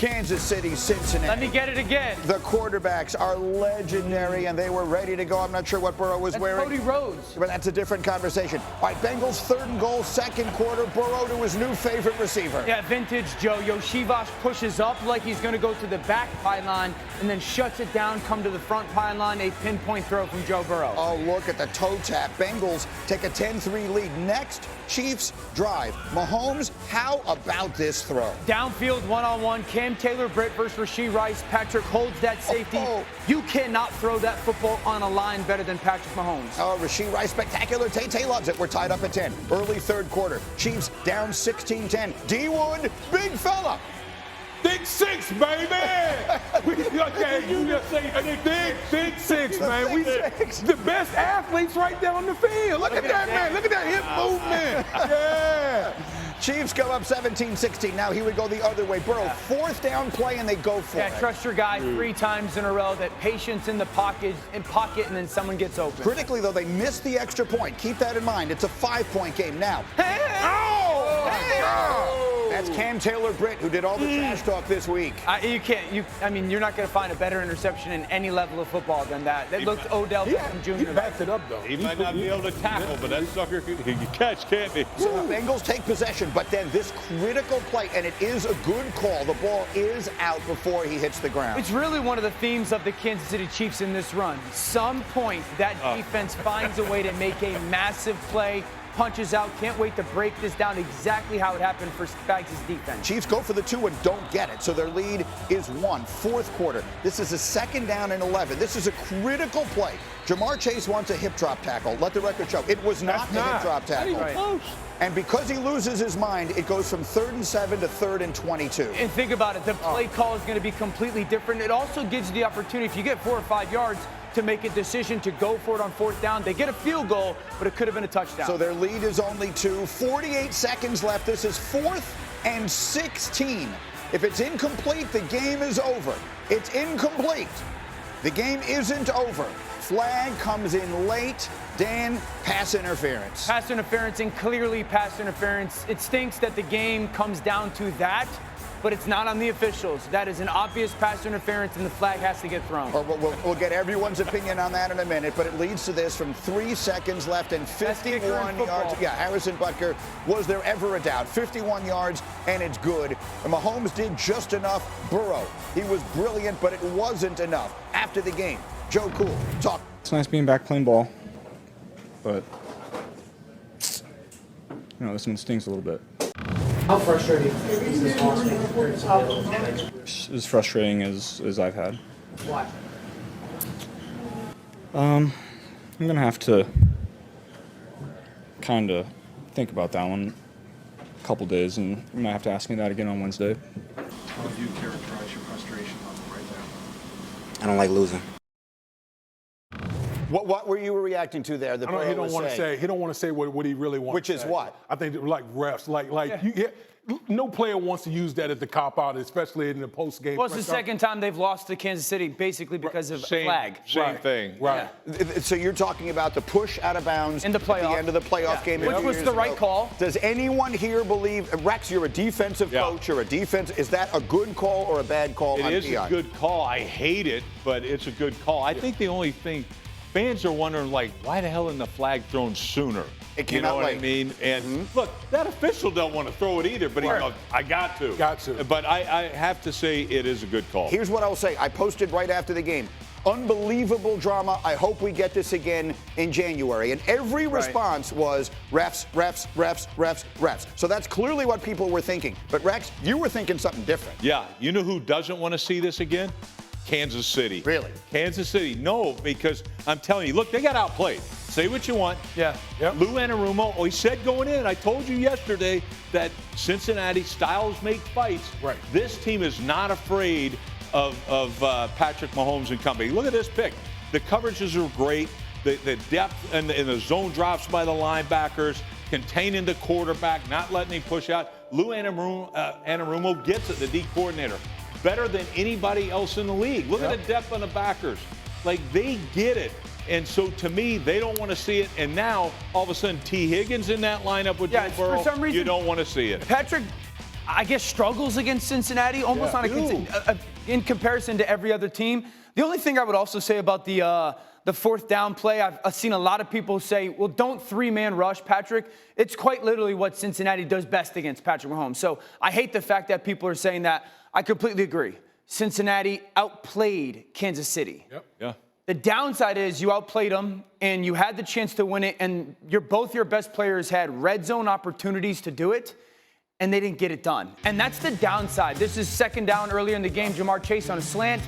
Kansas City, Cincinnati. Let me get it again. The quarterbacks are legendary, and they were ready to go. I'm not sure what Burrow was wearing. Cody Rhodes. But that's a different conversation. All right, Bengals 3rd and goal, 2nd quarter. Burrow to his new favorite receiver. Yeah, vintage Joe. Yoshivas pushes up like he's going to go to the back pylon and then shuts it down, come to the front pylon. A pinpoint throw from Joe Burrow. Oh, look at the toe tap. Bengals take a 10-3 lead. Next, Chiefs drive. Mahomes, how about this throw? Downfield one-on-one. Cam Taylor-Britt versus Rashee Rice. Patrick holds that safety. You cannot throw that football on a line better than Patrick Mahomes. Oh, Rashee Rice, spectacular. Tay loves it. We're tied up at 10. Early 3rd quarter. Chiefs down 16-10. D Wood, big fella. Thick 6, baby. Thick 6, man. We the best athletes right there on the field. Look at that, man. Look at that hip movement. Yeah. Chiefs go up 17-16. Now he would go the other way. Burrow, 4th down play, and they go for it. Trust your guy 3 times in a row. That patience in the pocket, and then someone gets open. Critically, though, they missed the extra point. Keep that in mind. It's a 5-point game now. That's Cam Taylor-Britt, who did all the trash talk this week. You're not going to find a better interception in any level of football than that. That looked Odell Beckham Jr. He backed it up, though. He might not be able to tackle, but that sucker can catch, can't he? So the Bengals take possession, but then this critical play, and it is a good call. The ball is out before he hits the ground. It's really one of the themes of the Kansas City Chiefs in this run. Some point, that defense finds a way to make a massive play, punches out, can't wait to break this down exactly how it happened for Spags' defense. Chiefs go for the 2 and don't get it, so their lead is 1. 4th quarter. This is a 2nd down and 11. This is a critical play. Jamar Chase wants a hip drop tackle. Let the record show. It was not a hip drop tackle. Not even close. And because he loses his mind, it goes from 3rd and 7 to 3rd and 22. And think about it, the play call is going to be completely different. It also gives you the opportunity, if you get 4 or 5 yards, to make a decision to go for it on 4th down. They get a field goal, but it could have been a touchdown. So their lead is only 2. 48 seconds left. This is 4th and 16. If it's incomplete, the game is over. It's incomplete. The game isn't over. Flag comes in late. Dan, pass interference. Pass interference, and clearly pass interference. It stinks that the game comes down to that, but it's not on the officials. That is an obvious pass interference, and the flag has to get thrown. We'll get everyone's opinion on that in a minute, but it leads to this from 3 seconds left and 51 yards. Yeah, Harrison Butker, was there ever a doubt? 51 yards, and it's good. And Mahomes did just enough. Burrow, he was brilliant, but it wasn't enough. After the game, Joe Cool, talk. It's nice being back playing ball, but, this one stings a little bit. How frustrating is this loss compared to the other? As frustrating as I've had. Why? I'm going to have to kind of think about that one a couple days, and you might have to ask me that again on Wednesday. How would you characterize your frustration level right now? I don't like losing. What were you reacting to there? He don't want to say what he really wants. Which is what? I think like refs, no player wants to use that as the cop out, especially in the post game. Well, it's the second time they've lost to Kansas City, basically because of a flag. Same thing. Right. Yeah. So you're talking about the push out of bounds in the playoff. At the end of the playoff game. Which was the right call. Does anyone here believe, Rex, you're a defensive coach, you're a defense, is that a good call or a bad call on PI? It is a good call. I hate it, but it's a good call. I think the only thing, fans are wondering, why the hell isn't the flag thrown sooner? You know what I mean? And look, that official don't want to throw it either, but he goes, I got to. Got to. But I have to say it is a good call. Here's what I'll say. I posted right after the game. Unbelievable drama. I hope we get this again in January. And every response was refs, refs, refs, refs, refs. So that's clearly what people were thinking. But Rex, you were thinking something different. Yeah. You know who doesn't want to see this again? Kansas City. Really? Kansas City. No, because I'm telling you, look, they got outplayed. Say what you want. Yeah. Yep. Lou Anarumo, he said going in, I told you yesterday that Cincinnati styles make fights. Right. This team is not afraid of Patrick Mahomes and company. Look at this pick. The coverages are great. The depth and the zone drops by the linebackers, containing the quarterback, not letting him push out. Lou Anarumo gets it, the D coordinator. Better than anybody else in the league. Look at the depth on the backers. They get it. And so, to me, they don't want to see it. And now, all of a sudden, T. Higgins in that lineup with Joe Burrow, for some reason, you don't want to see it. Patrick I guess, struggles against Cincinnati, almost in comparison to every other team. The only thing I would also say about the fourth down play, I've seen a lot of people say, well, don't three-man rush, Patrick. It's quite literally what Cincinnati does best against Patrick Mahomes. So I hate the fact that people are saying that. I completely agree. Cincinnati outplayed Kansas City. Yep. Yeah. The downside is you outplayed them, and you had the chance to win it, and both your best players had red zone opportunities to do it, and they didn't get it done. And that's the downside. This is second down earlier in the game. Jamar Chase on a slant.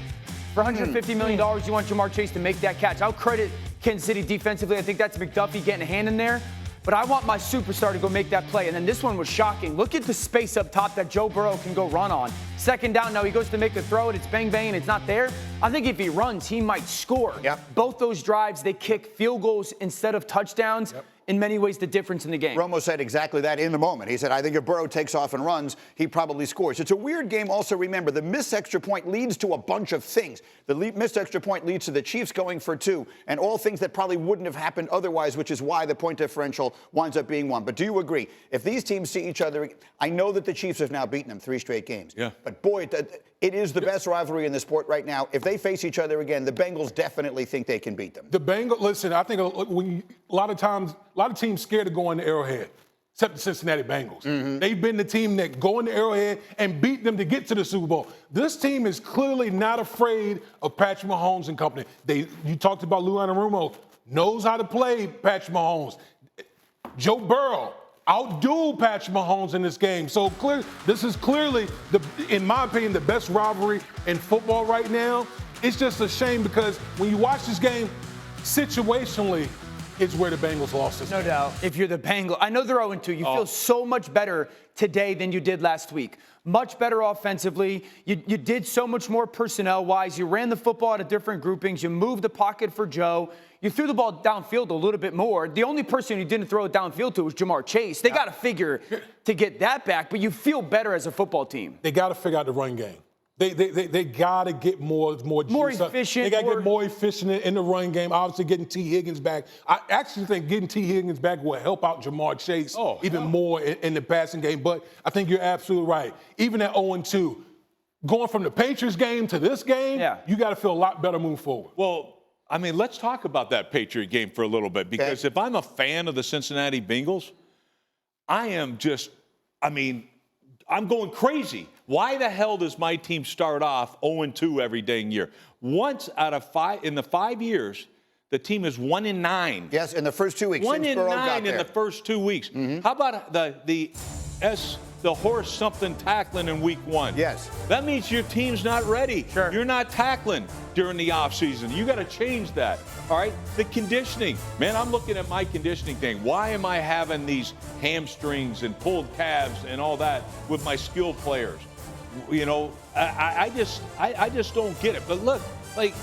For $150 million, you want Jamar Chase to make that catch. I'll credit Kansas City defensively. I think that's McDuffie getting a hand in there. But I want my superstar to go make that play. And then this one was shocking. Look at the space up top that Joe Burrow can go run on. Second down, now he goes to make the throw, and it's bang, bang, and it's not there. I think if he runs, he might score. Yep. Both those drives, they kick field goals instead of touchdowns. Yep. In many ways, the difference in the game. Romo said exactly that in the moment. He said, I think if Burrow takes off and runs, he probably scores. It's a weird game. Also, remember, the missed extra point leads to a bunch of things. The missed extra point leads to the Chiefs going for 2, and all things that probably wouldn't have happened otherwise, which is why the point differential winds up being 1. But do you agree? If these teams see each other, I know that the Chiefs have now beaten them 3 straight games. Yeah. But boy, it is the best rivalry in the sport right now. If they face each other again, the Bengals definitely think they can beat them. The Bengals, listen, I think a lot of teams scared to go in the Arrowhead, except the Cincinnati Bengals. Mm-hmm. They've been the team that go in the Arrowhead and beat them to get to the Super Bowl. This team is clearly not afraid of Patrick Mahomes and company. You talked about Lou Anarumo, knows how to play Patrick Mahomes. Joe Burrow outdueled Patrick Mahomes in this game. So this is clearly, in my opinion, the best rivalry in football right now. It's just a shame because when you watch this game, situationally, it's where the Bengals lost this game. No doubt. If you're the Bengals, I know they're 0-2. You feel so much better today than you did last week. Much better offensively. You did so much more personnel-wise. You ran the football out of different groupings. You moved the pocket for Joe. You threw the ball downfield a little bit more. The only person you didn't throw it downfield to was Jamar Chase. They got to figure to get that back, but you feel better as a football team. They got to figure out the run game. They got to get more efficient. They got to get more efficient in the run game. Obviously, getting T. Higgins back. I actually think getting T. Higgins back will help out Jamar Chase even more in the passing game. But I think you're absolutely right. Even at 0-2, going from the Patriots game to this game, you got to feel a lot better moving forward. Well, I mean, let's talk about that Patriot game for a little bit because if I'm a fan of the Cincinnati Bengals, I'm going crazy. Why the hell does my team start off 0-2 every dang year? Once out of 5 in the 5 years, the team is 1-9. Yes, in the first 2 weeks. 1-9 in the first 2 weeks. Mm-hmm. How about the horse something tackling in week 1? Yes. That means your team's not ready. Sure. You're not tackling during the offseason. You got to change that. All right? The conditioning. Man, I'm looking at my conditioning thing. Why am I having these hamstrings and pulled calves and all that with my skilled players? You know, I just don't get it. But look, like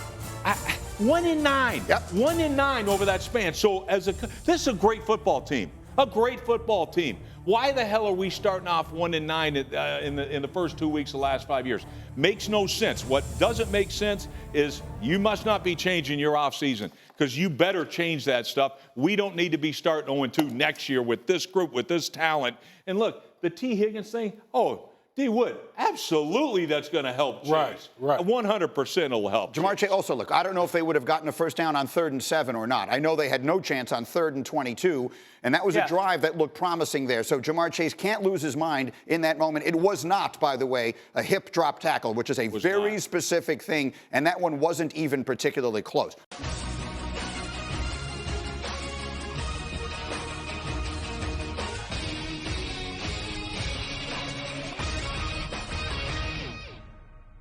1-9. Yep. 1-9 over that span. So this is a great football team. A great football team. Why the hell are we starting off 1-9 in the first 2 weeks of the last 5 years? Makes no sense. What doesn't make sense is you must not be changing your offseason because you better change that stuff. We don't need to be starting 0-2 next year with this group, with this talent. And look, the T. Higgins thing, D. Wood, absolutely that's going to help Chase. Right. 100% will help. Jamar Chase, also, look, I don't know if they would have gotten a first down on 3rd and 7 or not. I know they had no chance on 3rd and 22, and that was a drive that looked promising there. So Jamar Chase can't lose his mind in that moment. It was not, by the way, a hip drop tackle, which is a very specific thing, and that one wasn't even particularly close.